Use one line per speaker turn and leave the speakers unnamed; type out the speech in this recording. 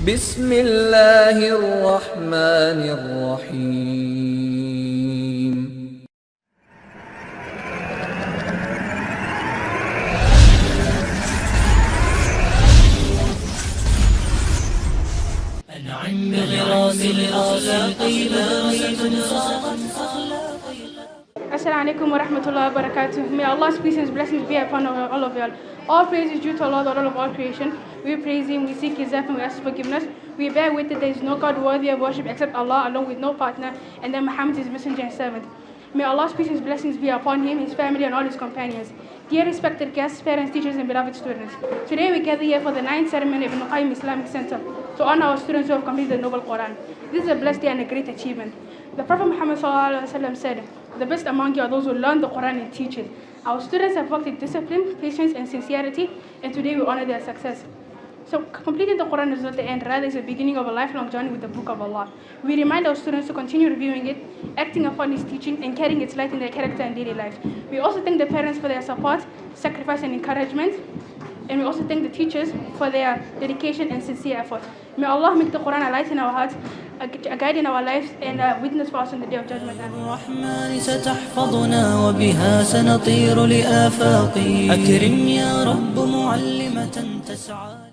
بسم الله الرحمن الرحيم.
أنعم بغراس الأخلاق
Assalamu alaikum wa rahmatullahi wa barakatuh. May Allah's peace and blessings be upon all of y'all. All praise is due to Allah, the Lord of all creation. We praise Him, we seek His help, and we ask forgiveness. We bear witness that there is no God worthy of worship except Allah, alone with no partner, and that Muhammad is Messenger and servant. May Allah's peace and blessings be upon him, his family, and all his companions. Dear respected guests, parents, teachers, and beloved students, today we gather here for the 9th ceremony of IBNUQAYIM Islamic Center to honor our students who have completed the Noble Quran. This is a blessed day and a great achievement. The Prophet Muhammad said, "The best among you are those who learn the Quran and teach it." Our students have worked with discipline, patience, and sincerity, and today we honor their success. So completing the Quran is not the end, rather it's the beginning of a lifelong journey with the Book of Allah. We remind our students to continue reviewing it, acting upon its teaching, and carrying its light in their character and daily life. We also thank the parents for their support, sacrifice, and encouragement. And we also thank the teachers for their dedication and sincere effort. May Allah make the Quran a light in our hearts, a guide in our lives, and a witness for us on the day of judgment.
الرحمن ستحفظنا وبها سنطير لآفاق أكرم يا رب معلمة تسعى